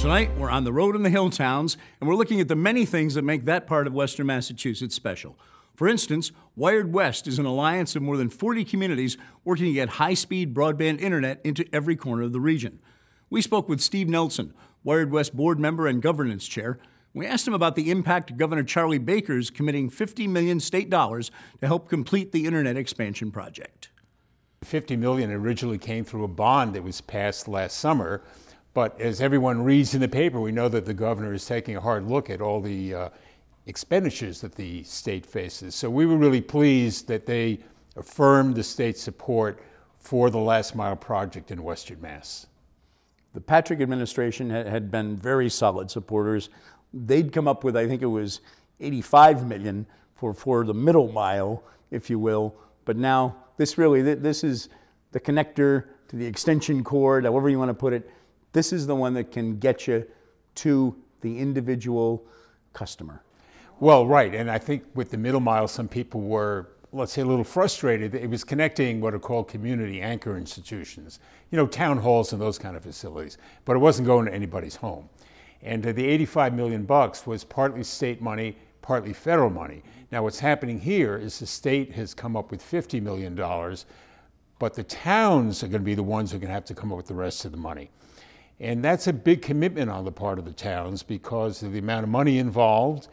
Tonight, we're on the road in the Hilltowns, and we're looking at the many things that make that part of Western Massachusetts special. For instance, Wired West is an alliance of more than 40 communities working to get high-speed broadband internet into every corner of the region. We spoke with Steve Nelson, Wired West board member and governance chair. We asked him about the impact of Governor Charlie Baker's committing $50 million state dollars to help complete the internet expansion project. $50 million originally came through a bond that was passed last summer. But as everyone reads in the paper, we know that the governor is taking a hard look at all the expenditures that the state faces. So we were really pleased that they affirmed the state's support for the last mile project in Western Mass. The Patrick administration had been very solid supporters. They'd come up with, I think it was $85 million for the middle mile, if you will. But now this is the connector to the extension cord, however you want to put it. This is the one that can get you to the individual customer. Well, right, and I think with the middle mile, some people were, let's say, a little frustrated. It was connecting what are called community anchor institutions, you know, town halls and those kind of facilities, but it wasn't going to anybody's home. And the $85 million was partly state money, partly federal money. Now, what's happening here is the state has come up with $50 million, but the towns are going to be the ones who are going to have to come up with the rest of the money. And that's a big commitment on the part of the towns because of the amount of money involved.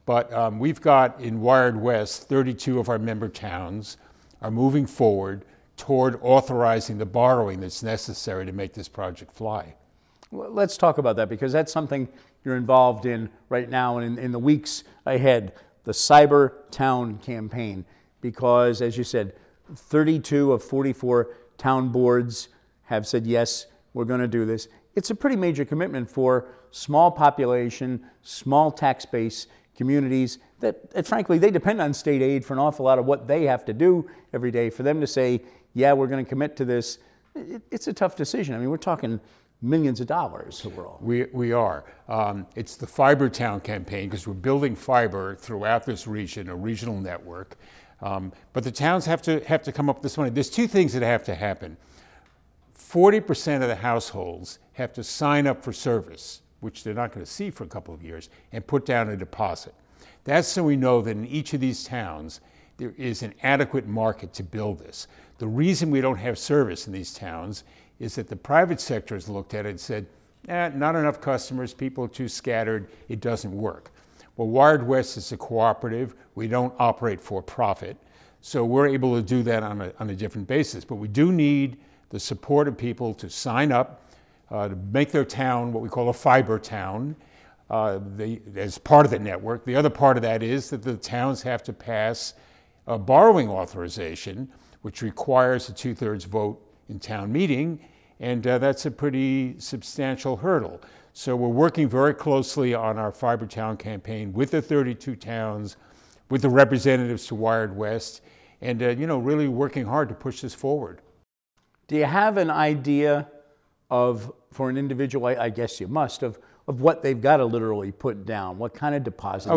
But we've got in Wired West, 32 of our member towns are moving forward toward authorizing the borrowing that's necessary to make this project fly. Well, let's talk about that because that's something you're involved in right now and in the weeks ahead, the Cyber Town campaign. Because, as you said, 32 of 44 town boards have said, yes, we're going to do this. It's a pretty major commitment for small population, small tax base communities that frankly, they depend on state aid for an awful lot of what they have to do every day. For them to say, yeah, we're going to commit to this, it's a tough decision. I mean, we're talking millions of dollars overall. We are. It's the Fiber Town campaign because we're building fiber throughout this region, a regional network. But the towns have to come up with this money. There's two things that have to happen. 40% of the households have to sign up for service, which they're not going to see for a couple of years, and put down a deposit. That's so we know that in each of these towns, there is an adequate market to build this. The reason we don't have service in these towns is that the private sector has looked at it and said, not enough customers, people are too scattered, it doesn't work. Well, Wired West is a cooperative. We don't operate for profit, so we're able to do that on a different basis. But we do need the support of people to sign up, to make their town what we call a fiber town as part of the network. The other part of that is that the towns have to pass a borrowing authorization, which requires a 2/3 vote in town meeting, and that's a pretty substantial hurdle. So we're working very closely on our Fiber Town campaign with the 32 towns, with the representatives to Wired West, and really working hard to push this forward. Do you have an idea of, for an individual, I guess you must, of what they've got to literally put down? What kind of deposit?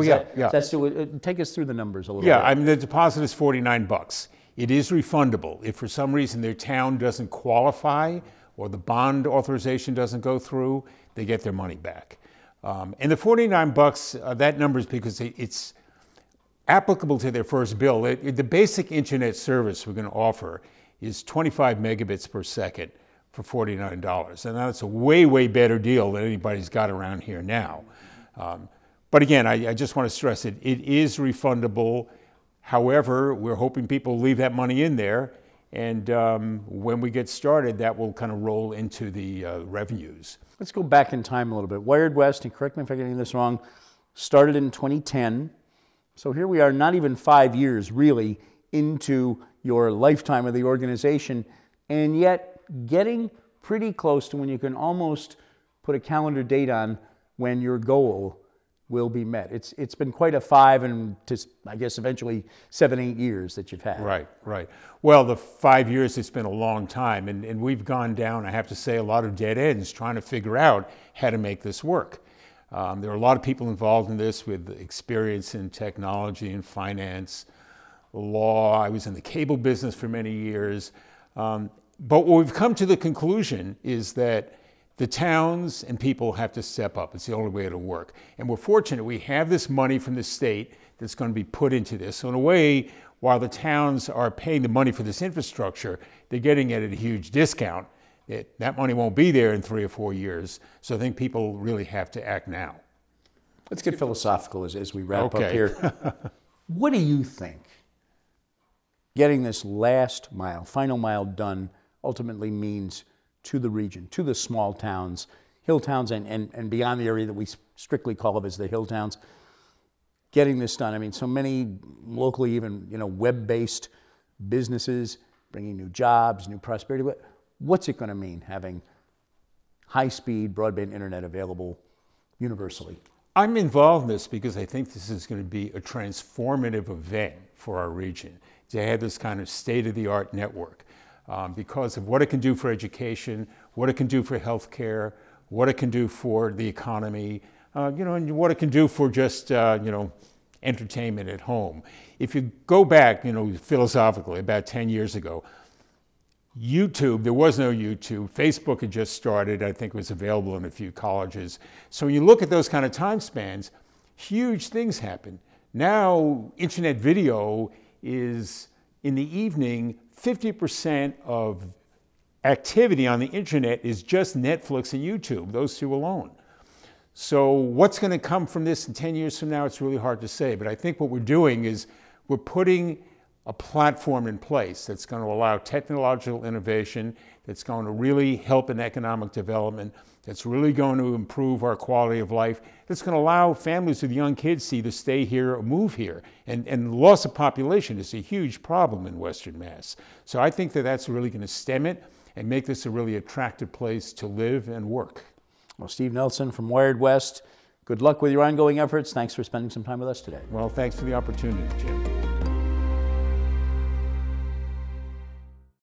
Take us through the numbers a little bit. Yeah, I mean, the deposit is $49. It is refundable. If for some reason their town doesn't qualify or the bond authorization doesn't go through, they get their money back. And the $49, that number is because it's applicable to their first bill. The basic internet service we're going to offer is 25 megabits per second for $49. And that's a way, way better deal than anybody's got around here now. But again, I just want to stress it is refundable. However, we're hoping people leave that money in there. And when we get started, that will kind of roll into the revenues. Let's go back in time a little bit. Wired West, and correct me if I'm getting this wrong, started in 2010. So here we are, not even 5 years really into your lifetime of the organization, and yet getting pretty close to when you can almost put a calendar date on when your goal will be met. It's been quite a 5 and I guess eventually 7, 8 years that you've had. Right. Well, the 5 years, it's been a long time, and we've gone down, I have to say, a lot of dead ends trying to figure out how to make this work. There are a lot of people involved in this with experience in technology and finance, law. I was in the cable business for many years. But what we've come to the conclusion is that the towns and people have to step up. It's the only way it'll work. And we're fortunate we have this money from the state that's going to be put into this. So in a way, while the towns are paying the money for this infrastructure, they're getting it at a huge discount. That money won't be there in 3 or 4 years. So I think people really have to act now. Let's get philosophical as we wrap up here. What do you think getting this last mile, final mile done ultimately means to the region, to the small towns, Hilltowns and beyond the area that we strictly call it as the Hilltowns? Getting this done. I mean, so many locally, even web-based businesses bringing new jobs, new prosperity. What's it going to mean having high-speed broadband internet available universally? I'm involved in this because I think this is going to be a transformative event for our region to have this kind of state-of-the-art network because of what it can do for education, what it can do for healthcare, what it can do for the economy, and what it can do for just, entertainment at home. If you go back, philosophically, about 10 years ago, YouTube, there was no YouTube. Facebook had just started. I think it was available in a few colleges. So when you look at those kind of time spans, huge things happen. Now, internet video is, in the evening, 50% of activity on the internet is just Netflix and YouTube, those two alone. So what's going to come from this in 10 years from now, it's really hard to say. But I think what we're doing is we're putting a platform in place that's going to allow technological innovation, that's going to really help in economic development, that's really going to improve our quality of life, that's going to allow families with young kids to either stay here or move here. And loss of population is a huge problem in Western Mass. So I think that that's really going to stem it and make this a really attractive place to live and work. Well, Steve Nelson from Wired West, good luck with your ongoing efforts. Thanks for spending some time with us today. Well, thanks for the opportunity, Jim.